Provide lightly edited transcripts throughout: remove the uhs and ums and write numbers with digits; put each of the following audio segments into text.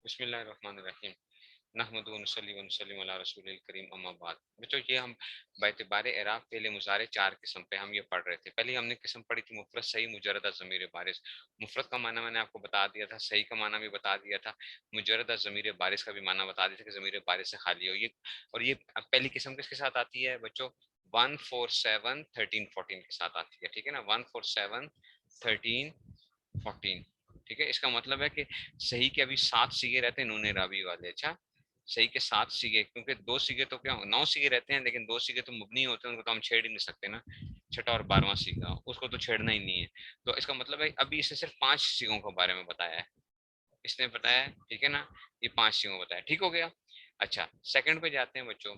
بسم اللہ الرحمن الرحیم نحمد ونصلی ونسلم علی رسول الکریم اما بعد. بچوں یہ ہم باعتبار اعراب فعل مضارع 4 قسم پہ ہم یہ پڑھ رہے تھے. پہلے ہم نے قسم پڑھی تھی مفرد صحیح مجردہ ضمیر بارز. مفرد کا معنی میں نے آپ کو بتا دیا تھا, صحیح کا معنی بھی بتا دیا تھا, مجردہ ضمیر بارز کا بھی معنی بتا دیا تھا کہ ضمیر بارز سے خالی ہو. اور یہ پہلی قسم کس کے ساتھ آتی ہے بچوں؟ 147 13 14 کے ساتھ آتی ہے. ٹھیک ہے نا, 147 13 14. ٹھیک ہے, اس کا مطلب ہے کہ صحیح کے ابھی 7 سیگے رہتے ہیں نون رابی والے. اچھا, صحیح کے 7 سیگے, کیونکہ 2 سیگے تو کیا 9 سیگے رہتے ہیں, لیکن 2 سیگے تو مبنی ہوتے ہیں, ان کو تو ہم چھیڑ ہی نہیں سکتے نا. چھٹا اور 12واں سیگا اس کو تو چھیڑنا ہی نہیں ہے. تو اس کا مطلب ہے ابھی اس نے صرف 5 سیگوں کے بارے میں بتایا ہے, اس نے بتایا. ٹھیک ہے نا, یہ 5 سیگوں بتایا. ٹھیک ہو گیا. اچھا سیکنڈ پہ جاتے ہیں بچوں.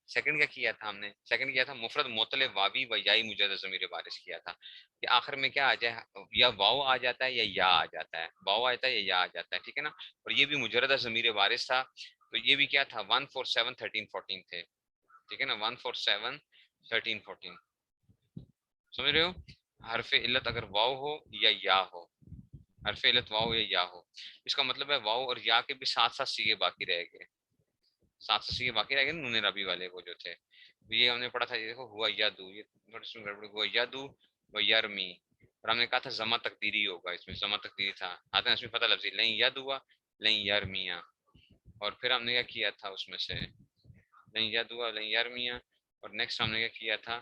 سیکنڈ کیا کیا تھا ہم نے؟ سیکنڈ کیا تھا مفرد معطل واوی و یائی مجرد ضمیر بارز کیا تھا کہ آخر میں کیا آ جائے, یا واو آ جاتا ہے یا یا آ جاتا ہے, واو آتا ہے یا یا آ جاتا ہے. ٹھیک ہے نا, اور یہ بھی مجرد ضمیر بارز تھا. تو یہ بھی کیا تھا 147 13 14 تھے. ٹھیک ہے نا, 147 13 14. سمجھ رہے ہو؟ حرف علت اگر واو ہو یا ہو, حرف علت واو یا ہو, اس کا مطلب ہے واو اور یا کے بھی ساتھ ساتھ سیگے باقی رہ گئے. 700 سیگے باقی رہ گئے نون ربی والے وہ جو تھے. یہ ہم نے پڑھا تھا, یہ دیکھو ہوا یادو, یہ تھوڑی سی گڑبڑ, ہوا یادو و یرمی. اور ہم نے کہا تھا زما تقدیری ہوگا, اس میں زما تقدیری تھا. آتے ہیں اس میں فتح لفظی لیں ید ہوا لیں یرمیا. اور پھر ہم نے کیا کیا تھا اس میں سے لیں ید ہوا لیں یرمیا. اور نیکسٹ ہم نے کیا کیا تھا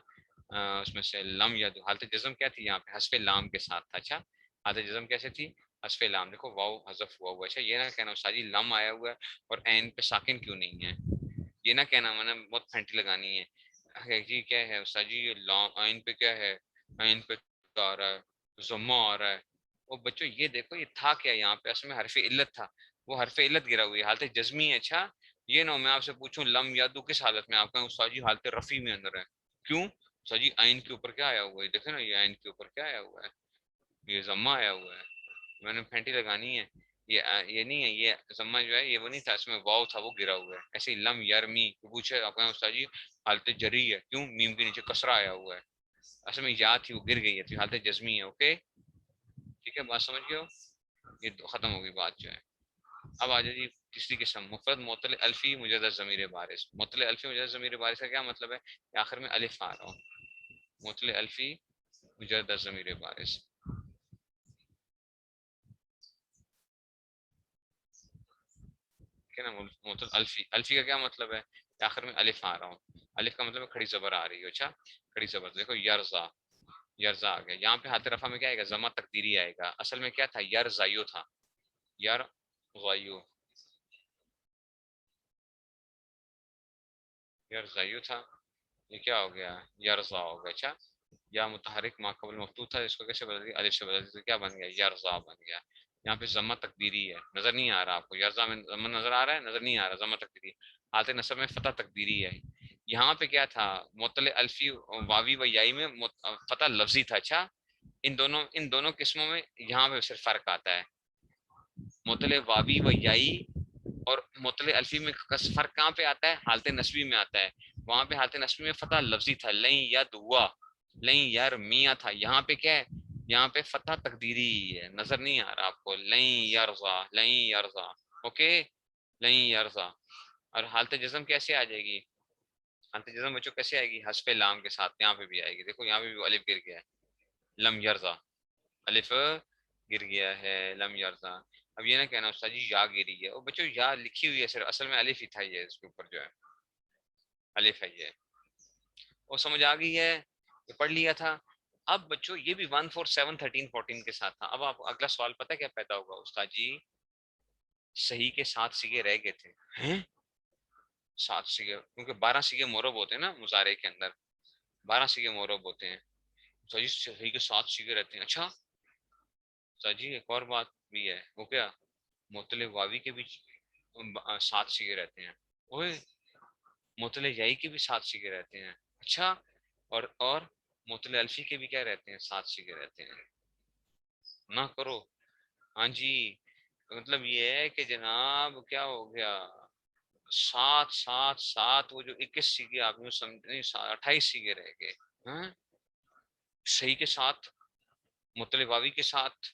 اس میں سے لم ید. حالت جزم کیا تھی یہاں پہ؟ حذف لام کے ساتھ تھا. اچھا, حالت جزم کیسے تھی؟ حذف لام. دیکھو واو حذف ہوا ہوا. اچھا یہ نہ کہنا ساجی لم آیا ہوا ہے اور عین پہ ساکن کیوں نہیں ہے, یہ نہ کہنا میں نے بہت پھینٹی لگانی ہے جی کیا ہے استاد جی یہ لام عین پہ کیا ہے, عین پہ آ رہا ہے ضمہ آ رہا ہے. وہ بچوں یہ دیکھو یہ تھا کیا یہاں پہ, اصل میں حرف علت تھا, وہ حرف علت گرا ہوئی ہے, حالت جزمی ہے. اچھا یہ نہ میں آپ سے پوچھوں لم یادو کس حالت میں, آپ کہیں استاد جی حالت رفیع میں اندر ہے. کیوں استاد جی؟ عین کے اوپر کیا آیا ہوا ہے, دیکھیں نا یہ عین کے اوپر کیا آیا ہوا ہے, یہ ضمہ آیا ہوا ہے. میں نے پھینٹی لگانی ہے, یہ نہیں ہے, یہ ضمہ جو ہے یہ وہ نہیں تھا, اس میں واو تھا وہ گرا ہوا ہے. ایسے ہی لم یرمی پوچھے آپ کہیں استاد جی حالت جری ہے, کیوں؟ میم کے نیچے کسرہ آیا ہوا ہے, اصل میں یا تھی وہ گر گئی ہے, حالت جزمی ہے. اوکے ٹھیک ہے, بات سمجھ گئے ہو؟ یہ ختم ہوگی بات جو ہے. اب آ جائے جی تیسری قسم مفرد معطل الفی مجرد ضمیر بارز. معطل الفی مجرد ضمیر بارز کا کیا مطلب ہے؟ کہ آخر میں الف آ رہا ہو. معطل الفی مجرد ضمیر بارز. معطل الفی, الفی کا کیا مطلب ہے؟ کہ آخر میں الف آ رہا ہوں. الف کا مطلب ہے کھڑی زبر آ رہی ہو. اچھا کھڑی زبر, دیکھو یرزا, یرزا آ گیا. یہاں پہ حالت رفع میں کیا آئے گا؟ ضمہ تقدیری آئے گا. اصل میں کیا تھا؟ یرزایو تھا, یرزایو, یرزایو تھا. یہ کیا ہو گیا؟ یرزا ہو گیا. اچھا یا متحرک ما قبل مفتوح تھا, اس کو کیسے بدل دیا؟ الف سے بدل دیا, تو کیا بن گیا؟ یرزا بن گیا. یہاں پہ ضمہ تقدیری ہے, نظر نہیں آ رہا آپ کو؟ یرزا میں ضمہ نظر آ رہا ہے؟ نظر نہیں آ رہا, ضمہ تقدیری. حالت نصب میں فتح تقدیری ہے. یہاں پہ کیا تھا؟ معطل الفی واوی و یائی میں فتح لفظی تھا. اچھا ان دونوں قسموں میں یہاں پہ صرف فرق آتا ہے. معطل واوی و یائی اور معطل الفی میں فرق کہاں پہ آتا ہے؟ حالت نصبی میں آتا ہے. وہاں پہ حالت نصبی میں فتح لفظی تھا, لیں یا دعا لیں یار میاں تھا. یہاں پہ کیا ہے؟ یہاں پہ فتح تقدیری ہے, نظر نہیں آ رہا آپ کو, لیں یرزا, لیں یرزا. اوکے لیں یرزا. اور حالت جزم کیسے آ جائے گی؟ حالت جزم بچوں کیسے آئے گی؟ حذف لام کے ساتھ. یہاں پہ بھی آئے گی, دیکھو یہاں پہ بھی الف گر گیا ہے, لم یرزا, الف گر گیا ہے, لم یرزا. اب یہ نہ کہنا استاد جی یا گری ہے, اور بچوں یا لکھی ہوئی ہے صرف, اصل میں الف ہی تھا, یہ اس کے اوپر جو ہے الف ہے یہ. وہ سمجھ آ گئی ہے, یہ پڑھ لیا تھا. اب بچوں یہ بھی 147 13 14 کے ساتھ تھا. اب آپ اگلا سوال پتہ کیا پیدا ہوگا؟ استاد جی صحیح کے 7 سیگے رہ گئے تھے. ہیں 7 سیگے؟ کیونکہ 12 سیگے مورب ہوتے ہیں نا مضارع کے اندر, 12 سیگے مورب ہوتے ہیں. استاد جی صحیح کے 7 سیگے رہتے ہیں. اچھا استاد جی ایک اور بات بھی ہے, وہ کیا؟ معطل واوی کے بھی 7 سیگے رہتے ہیں. اوئے معطل یائی کے بھی 7 سیگے رہتے ہیں. اچھا اور معطل الفی کے بھی کیا رہتے ہیں؟ 7 سیگے رہتے ہیں. نہ کرو ہاں جی, مطلب یہ ہے کہ جناب کیا ہو گیا؟ 7 7 7, وہ جو 21 سیگے آپ نے سمجھ نہیں, 28 سیگے رہ گئے. ہاں صحیح کے ساتھ, معطل واوی کے ساتھ,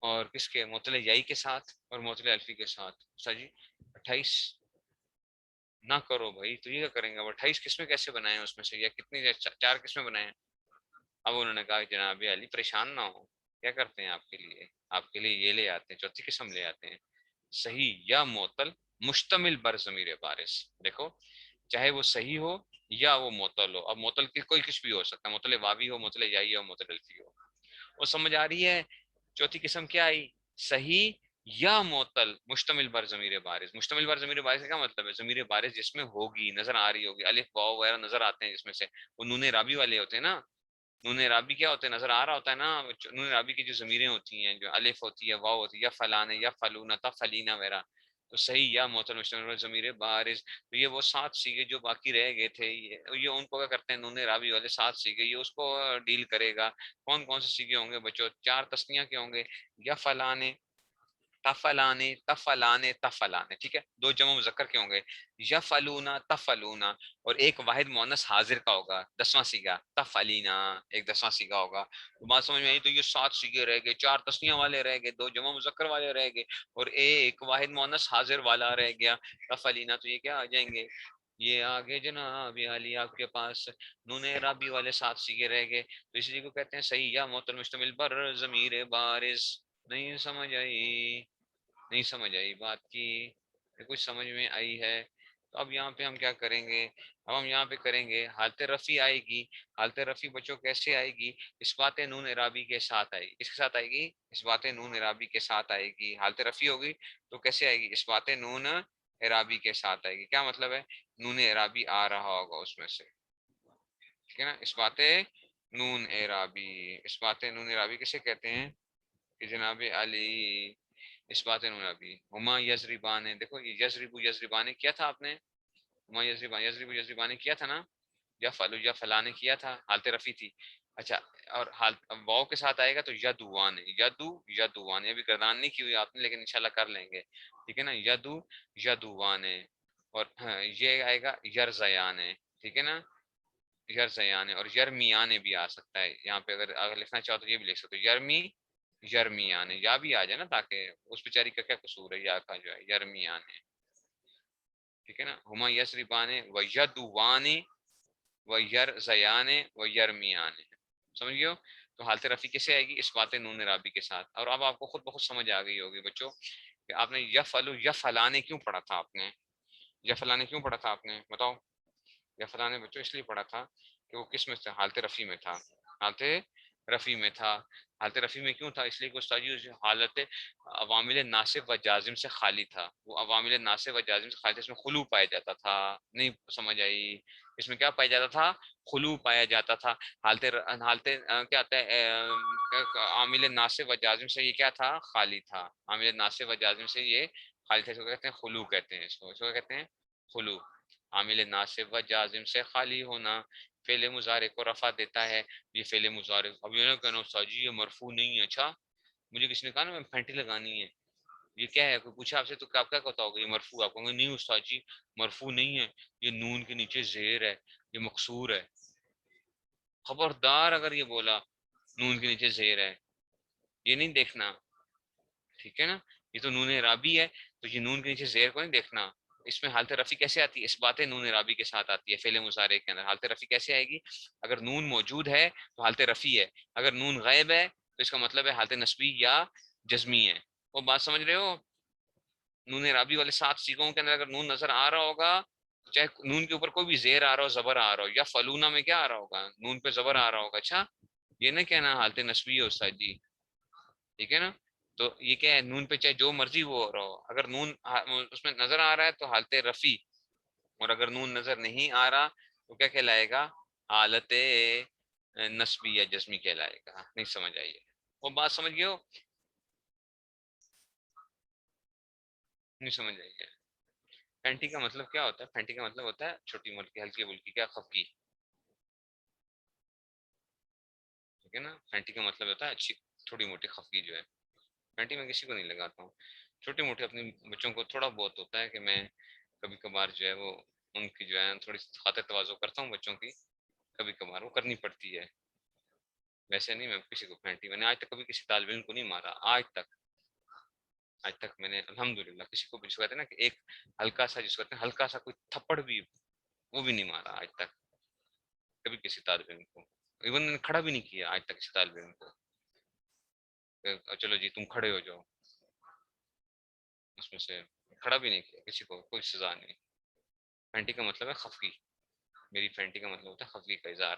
اور کس کے؟ معطل یائی کے ساتھ اور معطل الفی کے ساتھ. اچھا جی 28 نہ کرو بھائی، تو یہ کیا کریں گے؟ اب 28 قسمیں کیسے بنائیں اس میں سے، یا کتنی 4 قسمیں بنائیں؟ اب انہوں نے کہا جناب علی پریشان نہ ہو، کیا کرتے ہیں آپ کے لیے؟ آپ کے لیے یہ لے آتے ہیں، چوتھی قسم لے آتے ہیں، صحیح یا معطل مشتمل بر ضمیر بارز. دیکھو چاہے وہ صحیح ہو یا وہ معطل ہو. اب معطل کی کوئی کچھ بھی ہو سکتا ہے، معطل واوی ہو، معطل یائی ہو، معطل الفی ہو. وہ سمجھ آ رہی ہے؟ چوتھی قسم کیا آئی؟ صحیح یا معطل مشتمل بر ضمیر بارز. مشتمل بر ضمیر بارز کا کیا مطلب ہے؟ ضمیر بارز جس میں ہوگی، نظر آ رہی ہوگی، الف واو وغیرہ نظر آتے ہیں جس میں سے. وہ نون رابی والے ہوتے ہیں نا، نون رابی کیا ہوتے ہیں؟ نظر آ رہا ہوتا ہے نا. نون رابی کی جو ضمیریں ہوتی ہیں، جو الف ہوتی ہے، واو ہوتی ہے، یا فلان یا فلونا تا فلینا وغیرہ. تو صحیح یا معطل مشتمل ضمیر بارز. تو یہ وہ 7 سیگے جو باقی رہ گئے تھے، یہ ان کو کیا کرتے ہیں؟ نون رابی والے 7 سیگے یہ اس کو ڈیل کرے گا. کون کون سے سیگے ہوں گے بچوں؟ 4 تسنیہ کے ہوں گے، یا فلانے، تفلانے، تفلانے، تفلانے. ٹھیک ہے، 2 جمع مذکر کے ہوں گے، یفلونا، تفلونا. اور ایک واحد مؤنث حاضر کا ہوگا، 10واں سیگا تفلینا، ایک 10واں سیگا ہوگا. تو بات سمجھ میں آئی؟ تو یہ 7 سیگے رہ گئے، 4 تسنیہ والے رہ گئے، 2 جمع مذکر والے رہ گئے، اور ایک واحد مؤنث حاضر والا رہ گیا تفلینا. تو یہ کیا آ جائیں گے؟ یہ آگے جناب علی آپ کے پاس نون رابی والے 7 سیگے رہ گئے. تو اسی کو کہتے ہیں صحیح یا معطل مشتمل بر ضمیر بارز. نہیں سمجھ آئی؟ نہیں سمجھ آئی بات کی؟ کچھ سمجھ میں آئی ہے؟ تو اب یہاں پہ ہم کیا کریں گے؟ اب ہم یہاں پہ کریں گے حالت رفع آئے گی. حالت رفع بچوں کیسے آئے گی؟ اس بات نون عرابی کے ساتھ آئے گی. اس کے ساتھ آئے گی، اس بات نون عرابی کے ساتھ آئے گی. حالت رفع ہوگی تو کیسے آئے گی؟ اس بات نون عرابی کے ساتھ آئے گی. کیا مطلب ہے؟ نون عرابی آ رہا ہوگا اس میں سے. ٹھیک ہے نا؟ اس بات نون عرابی، اس بات نون عرابی کسے کہتے ہیں؟ کہ جناب علی اس بات انہوں ابھی ہما یزریبان ہے. دیکھو یہ یزریبو یزریبان کیا تھا آپ نے؟ ہما یزریبان، یزریبو یزریبان کیا تھا نا؟ یا فلو یا فلاں نے کیا تھا، حالت رفی تھی. اچھا، اور حال واؤ کے ساتھ آئے گا تو یدوان، یدو یدوان. ابھی گردان نہیں کی ہوئی آپ نے، لیکن انشاءاللہ کر لیں گے. ٹھیک ہے نا؟ یدو یدوان. اور یہ آئے گا یرزیان. ٹھیک ہے نا؟ یرزیان. اور یرمیان بھی آ سکتا ہے یہاں پہ، اگر لکھنا چاہو تو یہ بھی لکھ سکتے ہو، یرمی یرمیان. یا بھی آ جائے نا، تاکہ اس بیچاری کا کیا قصور ہے، یا کا جو ہے یرمیان. ٹھیک ہے نا؟ ہما یسریبان و یدوان و یرزیان و یرمیان. سمجھ گئے ہو؟ تو حالت رفیع کیسے آئے گی؟ اس بات نون رابی کے ساتھ. اور اب آپ کو خود بخود سمجھ آ گئی ہوگی بچوں کہ آپ نے یفلو یفلانے کیوں پڑھا تھا. آپ نے یفلانے کیوں پڑھا تھا؟ آپ نے بتاؤ. یفلانے بچوں اس لیے پڑھا تھا کہ وہ کس میں تھا؟ حالت رفیع میں تھا. حالت رفیع میں تھا. حالت رفیع میں کیوں تھا؟ اس لیے کہ استاد جی حالت عوامل ناصب و جازم سے خالی تھا. وہ عوامل ناصب و جازم سے خالی تھا، اس میں خلو پایا جاتا تھا. نہیں سمجھ آئی؟ اس میں کیا پایا جاتا تھا؟ خلو پایا جاتا تھا. حالت کیا آتا ہے؟ عامل ناصب و جازم سے یہ کیا تھا؟ خالی تھا. عامل ناصب و جازم سے یہ خالی تھا. اس کو کہتے ہیں خلو، کہتے ہیں اس کو کہتے ہیں خلو. عامل ناصب و جازم سے خالی ہونا فعل مضارع کو رفع دیتا ہے. یہ فعل مضارع، اب یہ نہ کہنا استاد جی یہ مرفوع نہیں ہے. اچھا، مجھے کسی نے کہا نا میں پھینٹی لگانی ہے، یہ کیا ہے؟ کوئی پوچھا آپ سے تو آپ کیا کہتا ہوگا؟ یہ مرفوع. آپ کہوں گے نہیں استاد جی مرفوع نہیں ہے، یہ نون کے نیچے زیر ہے، یہ مقصور ہے. خبردار اگر یہ بولا نون کے نیچے زیر ہے، یہ نہیں دیکھنا. ٹھیک ہے نا؟ یہ تو نون رابی ہے، تو یہ نون کے نیچے زیر کو نہیں دیکھنا. اس میں حالت رفیع کیسے آتی ہے؟ اس باتیں نون رابی کے ساتھ آتی ہے فعل مضارع کے اندر. حالت رفیع کیسے آئے گی؟ اگر نون موجود ہے تو حالت رفیع ہے، اگر نون غائب ہے تو اس کا مطلب ہے حالت نصبی یا جزمی ہے. وہ بات سمجھ رہے ہو؟ نون رابی والے 7 سیغوں کے اندر اگر نون نظر آ رہا ہوگا، چاہے نون کے اوپر کوئی بھی زیر آ رہا ہو، زبر آ رہا ہو، یا فلونا میں کیا آ رہا ہوگا؟ نون پہ زبر آ رہا ہوگا. اچھا، یہ نہ کہنا حالت نصبی ہے استاد جی. ٹھیک ہے نا؟ تو یہ کیا ہے؟ نون پہ چاہے جو مرضی وہ ہو رہا ہو، اگر نون اس میں نظر آ رہا ہے تو حالت رفیع، اور اگر نون نظر نہیں آ رہا تو کیا کہلائے گا؟ حالت نصبی یا جزمی کہلائے گا. نہیں سمجھ آئیے؟ وہ بات سمجھ گئے ہو؟ نہیں سمجھ آئیے؟ پینٹی کا مطلب کیا ہوتا ہے؟ پینٹی کا مطلب ہوتا ہے چھوٹی ملکی، ہلکی بلکی، کیا خفگی. ٹھیک ہے نا؟ پینٹی کا مطلب ہوتا ہے اچھی تھوڑی موٹی خفگی جو ہے. پینٹی میں کسی کو نہیں لگاتا ہوں، چھوٹی موٹی اپنے بچوں کو تھوڑا بہت ہوتا ہے کہ میں کبھی کبھار جو ہے وہ ان کی جو ہے تھوڑی خاطر تواضع کرتا ہوں بچوں کی. کبھی کبھار وہ کرنی پڑتی ہے. ویسے نہیں میں کسی کو پھینٹی، میں نے آج تک کبھی کسی طالب علم کو نہیں مارا، آج تک میں نے الحمدللہ کسی کو بھی، جس کو کہتے ہیں نا کہ ایک ہلکا سا، جس کو کہتے ہیں ہلکا سا کوئی تھپڑ بھی، وہ بھی نہیں مارا آج تک کبھی کسی طالب علم کو، ایون میں نے کھڑا بھی نہیں کیا آج تک کسی طالب علم کو کہ چلو جی تم کھڑے ہو جاؤ، اس میں سے کھڑا بھی نہیں کیا کسی کو، کوئی سزا نہیں۔ پھینٹی کا مطلب ہے خفگی، میری پھینٹی کا مطلب ہوتا ہے خفگی کا اظہار،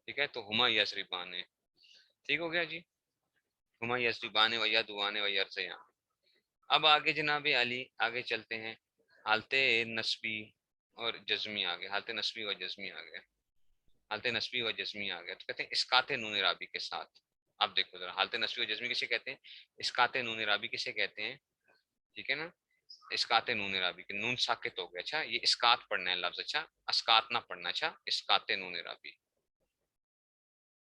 ٹھیک ہے؟ تو ہما یسربان ہے، ٹھیک ہو گیا جی، ہما یسربان و یدوان و یرزیان۔ اب آگے جناب علی آگے چلتے ہیں، حالت نسبی اور جزمی آگے، حالت نسبی و جزمی آگے، حالت نسبی و جزمی آگے، تو کہتے ہیں اسقاط نون رابی کے ساتھ۔ اب دیکھو ذرا، حالت نسبی و جزمی کسے کہتے ہیں؟ اسقاط نون رابی کسے کہتے ہیں؟ ٹھیک ہے نا، اسقاط نون رابی کے نون ساکت ہو گیا، اچھا یہ اسقاط پڑھنا ہے لفظ، اچھا اسقاط نہ پڑھنا، اچھا اسقاط نون رابی،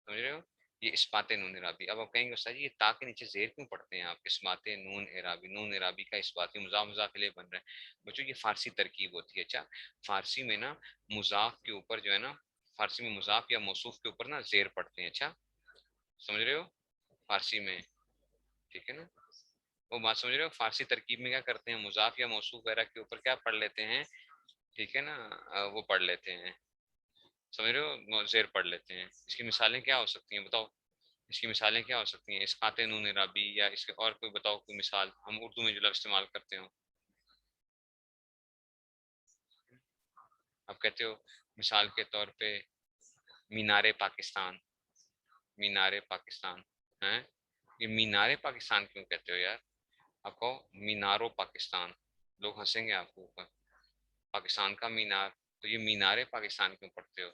سمجھ رہے ہو؟ یہ اسبات نون عرابی۔ اب آپ کہیں گے استاد جی یہ تا کے نیچے زیر کیوں پڑھتے ہیں آپ؟ اسبات نون عرابی، نون عرابی کا اسبات مضاف مضاف الیہ بن رہا ہے بچوں، یہ فارسی ترکیب ہوتی ہے، اچھا فارسی میں نا مضاف کے اوپر جو ہے نا، فارسی میں مضاف یا موصوف کے اوپر نا زیر پڑھتے ہیں، اچھا سمجھ رہے ہو فارسی میں، ٹھیک ہے نا؟ وہ بات سمجھ رہے ہو؟ فارسی ترکیب میں کیا کرتے ہیں، مضاف یا موصوف وغیرہ کے اوپر کیا پڑھ لیتے ہیں، ٹھیک ہے نا، وہ پڑھ لیتے ہیں، سمجھ رہے ہو، زیر پڑھ لیتے ہیں۔ اس کی مثالیں کیا ہو سکتی ہیں بتاؤ؟ اس کی مثالیں کیا ہو سکتی ہیں؟ اسقاط نون رابی، یا اس کے اور کوئی بتاؤ کوئی مثال ہم اردو میں جو لفظ استعمال کرتے ہوں۔ اب کہتے ہو مثال کے طور پہ مینار پاکستان، مینار پاکستان ہیں، یہ مینار پاکستان کیوں کہتے ہو یار؟ آپ کہو مینارو پاکستان، لوگ ہنسیں گے آپ کے اوپر، پاکستان کا مینار، تو یہ مینار پاکستان کیوں پڑھتے ہو؟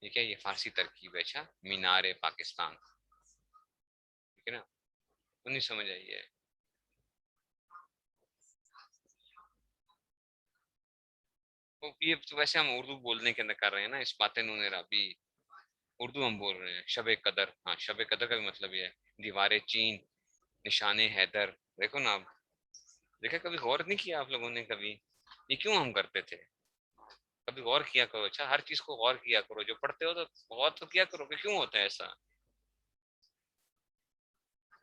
یہ کیا، یہ فارسی ترکیب ہے، اچھا مینار پاکستان، ٹھیک ہے نا؟ تو نہیں سمجھ آئی ہے؟ یہ تو ویسے ہم اردو بولنے کے اندر کر رہے ہیں نا، اس باتیں نون رابی، اردو ہم بول رہے ہیں، شب قدر، ہاں شب قدر کا بھی مطلب یہ ہے، دیوار چین، نشان حیدر، دیکھو نا آپ، دیکھا کبھی غور نہیں کیا آپ لوگوں نے کبھی؟ یہ کیوں ہم کرتے تھے؟ کبھی غور کیا کرو، اچھا ہر چیز کو غور کیا کرو، جو پڑھتے ہو تو غور تو کیا کرو کہ کیوں ہوتا ہے ایسا،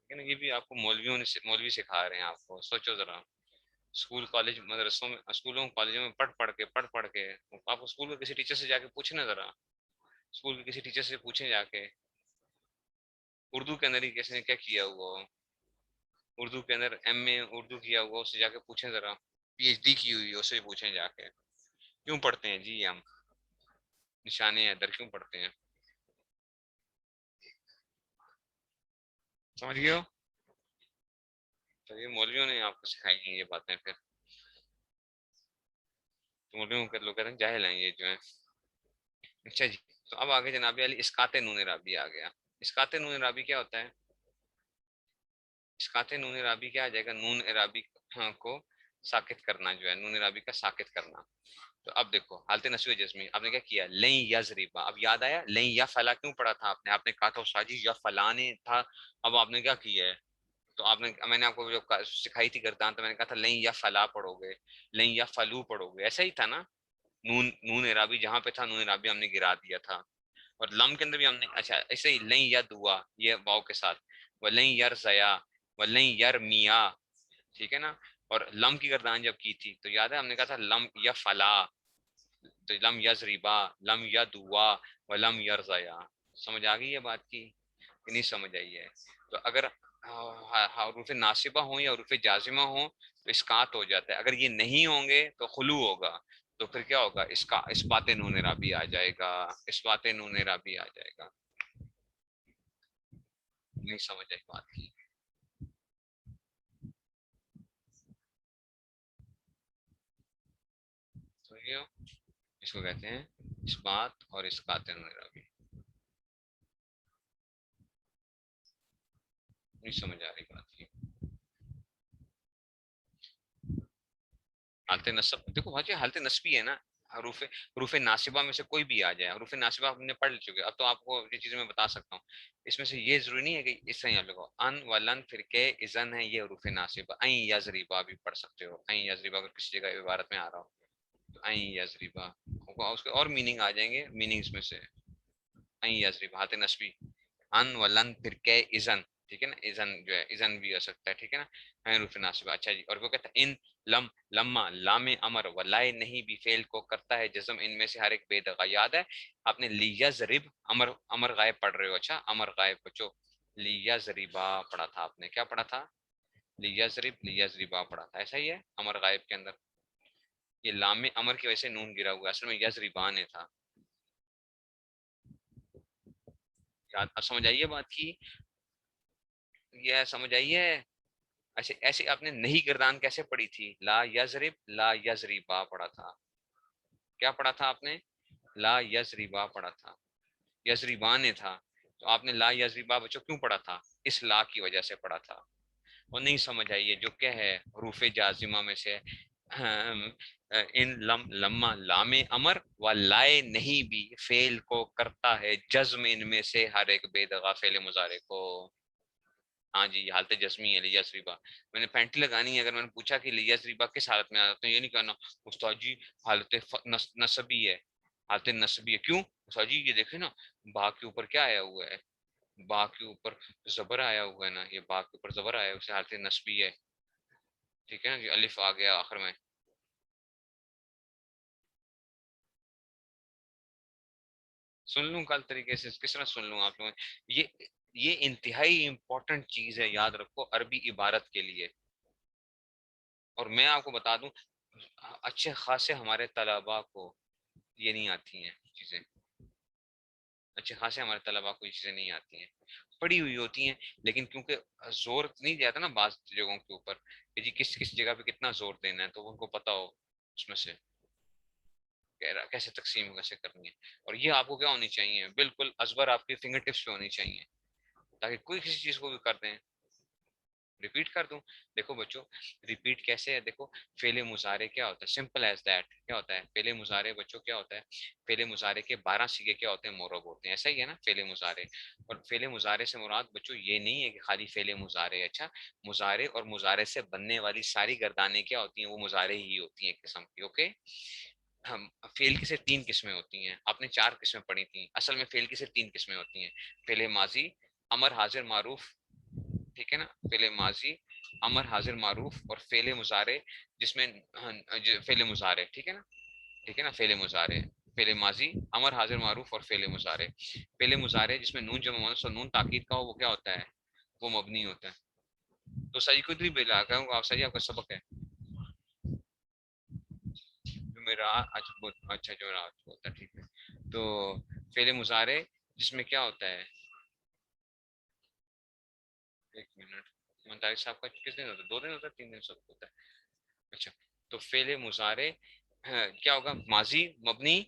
لیکن یہ بھی آپ کو مولویوں نے، مولوی سکھا رہے ہیں آپ کو، سوچو ذرا، اسکول کالج مدرسوں میں، اسکولوں کالجوں میں پڑھ پڑھ کے آپ کو اسکول کے کسی ٹیچر سے جا کے پوچھنا ذرا، اسکول کے کسی ٹیچر سے پوچھیں جا کے، اردو کے اندر ہی کسی نے کیا کیا ہوا ہو، اردو کے اندر ایم اے اردو کیا ہوا، اس سے جا کے پوچھیں ذرا، پی ایچ ڈی کی ہوئی ہے اس سے پوچھیں جا کے، کیوں پڑھتے ہیں جی ہم نشان حیدر کیوں پڑھتے ہیں؟ سمجھ گئے ہو؟ تو یہ مولویوں نے آپ کو سکھائی ہیں یہ باتیں، پھر تو مولویوں کے لوگ کہتے ہیں جاہل ہیں یہ جو ہیں۔ اچھا جی، تو اب آگے جناب علی اسقاط نون رابی آ گیا۔ اسقاط نون رابی کیا ہوتا ہے؟ اسقاط نون رابی کیا آ جائے گا؟ نون عرابی کو ساکت کرنا، جو ہے نون عرابی کا ساکت کرنا۔ تو اب دیکھو حالت نسبی جزمی، آپ نے کیا کیا، لیں یضربا، اب یاد آیا لیں یا فلا کیوں پڑھا تھا آپ نے کہا تھا استاد جی یا فلاں نے تھا، اب آپ نے کیا کیا ہے، تو آپ نے، میں نے آپ کو جو سکھائی تھی گردان، تو میں نے کہا تھا لیں یا فلا پڑھو گے، لیں یا فلو پڑھو گے، ایسا ہی تھا نا؟ نون عرابی جہاں پہ تھا نون عرابی ہم نے گرا دیا تھا، اور لم کے اندر بھی ہم نے، اچھا ایسے ہی لیں یا دعا، یہ واؤ کے ساتھ، ولیں یر زیا، ولیں یر میا، ٹھیک ہے نا؟ اور لم کی گردان جب کی تھی تو یاد ہے ہم نے کہا تھا لم یا فلا، تو لم یزریبا، لم یا دعا، ولم یر زیا، سمجھ آ گئی ہے بات کی کہ نہیں سمجھ آئی ہے؟ تو اگر حروف ناصبہ ہوں یا حروف جازمہ ہوں تو اسقاط ہو جاتا ہے، اگر یہ نہیں ہوں گے تو خلو ہوگا، تو پھر کیا ہوگا، اس کا اسبات نون رابی آ جائے گا، اسبات نون رابی آ جائے گا، نہیں سمجھ آئی بات کی؟ سمجھے ہو؟ اس کو کہتے ہیں اسبات اور اسقاط نون رابی، نہیں سمجھ آ رہی بات کی؟ حالت نصب دیکھو بھائی حالت نصبی ہے نا، حروف ناصبہ میں سے کوئی بھی آ جائے، حروف ناصبہ ہم نے پڑھ چکے، اب تو آپ کو یہ چیزیں میں بتا سکتا ہوں، اس میں سے یہ ضروری نہیں ہے کہ اس طرح آپ لوگوں ان ولن پھر کے اذن ہے، یہ حروف ناصبہ، این یضربا بھی پڑھ سکتے ہو، این یضربا اگر کسی جگہ عبارت میں آ رہا ہو تو این یضربا، اس کے اور میننگ آ جائیں گے، میننگز میں سے این یضربا حالت نصبی، ان ولن پھر کے اذن، ٹھیک ہے نا، اذن جو ہے اذن بھی ہو سکتا ہے، ٹھیک ہے نا، حروف ناصبہ. اچھا جی، اور وہ کہتا ہے ان لم لما لام امر ولائے نہیں بھی فعل کو کرتا ہے جزم ان میں سے ہر ایک بے دغا. یاد ہے آپ نے لیزرب امر، امر غائب پڑھ رہے ہو، اچھا امر غائب بچو لیزربا پڑھا تھا آپ نے، کیا پڑھا تھا؟ لیزرب لیزربا پڑھا تھا، ایسا ہی ہے امر غائب کے اندر. یہ لام امر کی وجہ سے نون گرا ہوا ہے، اصل میں یزربان تھا. یاد سمجھ آئیے بات کی، یہ سمجھ آئیے. ایسے ایسے آپ نے نہیں گردان کیسے پڑھی تھی؟ لا یزرب لا یزربا پڑھا تھا. کیا پڑھا تھا آپ نے؟ لا یزربا پڑھا تھا، یزربان تھا. تو آپ نے لا یزربا بچوں کیوں پڑھا تھا؟ اس لا کی وجہ سے پڑھا تھا. وہ نہیں سمجھ آئیے جو کیا ہے حروف جازمہ میں سے ان لما لام امر و لائے نہیں بھی فعل کو کرتا ہے جزم ان میں سے ہر ایک بے دغا فعل مضارع کو. ہاں جی، یہ حالت جزمی ہے لیسریبا. میں نے پینٹی لگانی ہے، اگر میں نے پوچھا کہ لیسریبا کس حالت میں آتا ہے، یہ نہیں کہنا استاد جی حالت نصبی ہے، حالت نصبی ہے. کیوں استاد جی؟ یہ دیکھیں نا با کے اوپر کیا آیا ہوا ہے، با کے اوپر زبر آیا ہوا ہے نا، یہ با کے اوپر زبر آیا ہوا ہے، اسے حالت نصبی ہے. ٹھیک ہے نا جی، الف آ گیا آخر میں. سن لوں کل طریقے سے، کس طرح سن لوں آپ لوگ؟ یہ یہ انتہائی امپورٹنٹ چیز ہے، یاد رکھو عربی عبارت کے لیے. اور میں آپ کو بتا دوں اچھے خاصے ہمارے طلباء کو یہ نہیں آتی ہیں چیزیں، اچھے خاصے ہمارے طلباء کو یہ چیزیں نہیں آتی ہیں، پڑھی ہوئی ہوتی ہیں لیکن کیونکہ زور نہیں دیا تھا نا بعض جگہوں کے اوپر کہ جی کس کس جگہ پہ کتنا زور دینا ہے، تو ان کو پتا ہو اس میں سے کیسے تقسیم کیسے کرنی ہے. اور یہ آپ کو کیا ہونی چاہیے؟ بالکل ازبر آپ کی فنگر ٹپس پہ ہونی چاہیے، تاکہ کوئی کسی چیز کو بھی کر دیں. ریپیٹ کر دوں، دیکھو بچوں ریپیٹ کیسے ہے. دیکھو فعل مضارع کیا ہوتا ہے؟ Simple as that. کیا ہوتا ہے فعل مضارع بچوں؟ کیا ہوتا ہے فعل مضارع کے 12 صیغے کیا ہوتے ہیں؟ مورب ہوتے ہیں. ایسا ہی ہے نا فعل مضارع. اور فعل مضارع سے مراد بچوں یہ نہیں ہے کہ خالی فعل مضارع. اچھا مضارع اور مضارع سے بننے والی ساری گردانیں کیا ہوتی ہیں؟ وہ مضارع ہی ہوتی ہیں ایک قسم کی. اوکے، ہم فعل کی صرف 3 قسمیں ہوتی ہیں، آپ نے 4 قسمیں پڑھی تھیں. اصل میں فعل کی صرف 3 قسمیں ہوتی ہیں: فعل ماضی، امر حاضر معروف، ٹھیک ہے نا، فعل ماضی امر حاضر معروف، اور فعل مضارع جس میں فعل مضارع، ٹھیک ہے نا، ٹھیک ہے نا، فعل مضارع، فعل ماضی امر حاضر معروف اور فعل مضارع. فعل مضارع جس میں نون جمع مؤنث اور نون تاکید کا ہو وہ کیا ہوتا ہے؟ وہ مبنی ہوتا ہے. تو صحیح کو بھی بلا کہوں آپ صحیح، آپ کا سبق ہے جمعرات، اچھا جمعرات کو ہوتا ہے، ٹھیک ہے. تو فعل مضارع جس میں کیا ہوتا ہے، ایک منٹ، منتاز صاحب کا کس دن ہوتا ہے؟ 2 دن ہوتا ہے، 3 دن سب ہوتا ہے. اچھا تو فعل مضارع کیا ہوگا؟ ماضی مبنی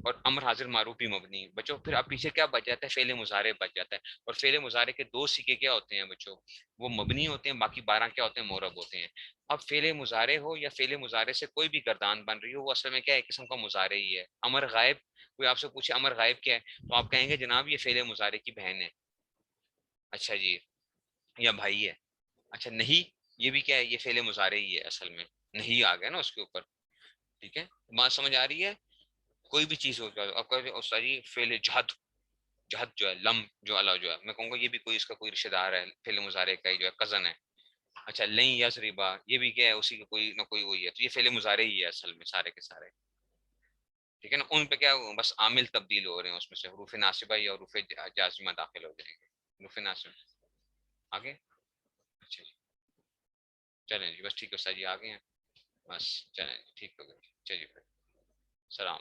اور امر حاضر معروف بھی مبنی. بچوں پھر اب پیچھے کیا بچ جاتا ہے؟ فعل مضارع بچ جاتا ہے. اور فعل مضارع کے 2 سیغے کیا ہوتے ہیں بچوں؟ وہ مبنی ہوتے ہیں، باقی 12 کیا ہوتے ہیں؟ مورب ہوتے ہیں. اب فعل مضارع ہو یا فعل مضارع سے کوئی بھی گردان بن رہی ہو، وہ اصل میں کیا ہے؟ ایک قسم کا مضارع ہی ہے. امر غائب، کوئی آپ سے پوچھے امر غائب کیا ہے تو آپ کہیں گے جناب یہ فعل مضارع کی بہن ہے. اچھا جی، یا بھائی ہے. اچھا نہیں، یہ بھی کیا ہے؟ یہ فعل مضارع ہی ہے اصل میں، نہیں آ گیا نا اس کے اوپر. ٹھیک ہے، بات سمجھ آ رہی ہے؟ کوئی بھی چیز ہو جائے آپ کا جی فعل جہد، جہد جو ہے لم جو اللہ جو ہے، میں کہوں گا یہ بھی کوئی اس کا کوئی رشتہ دار ہے، فعل مضارع کا ہی جو ہے کزن ہے. اچھا لیں یسریبا، یہ بھی کیا ہے؟ اسی کا کوئی نہ کوئی وہی ہے. تو یہ فعل مضارع ہی ہے اصل میں سارے کے سارے. ٹھیک ہے نا، ان پہ کیا بس عامل تبدیل ہو رہے ہیں، اس میں سے حروف ناصبہ یا حروف جازمہ داخل ہو جائیں گے. حروف ناصبہ آگے. اچھا جی چلیں جی، بس ٹھیک ہے سر جی، آ گئے ہیں بس. چلیں جی ٹھیک ہو گیا. چلیے پھر السلام.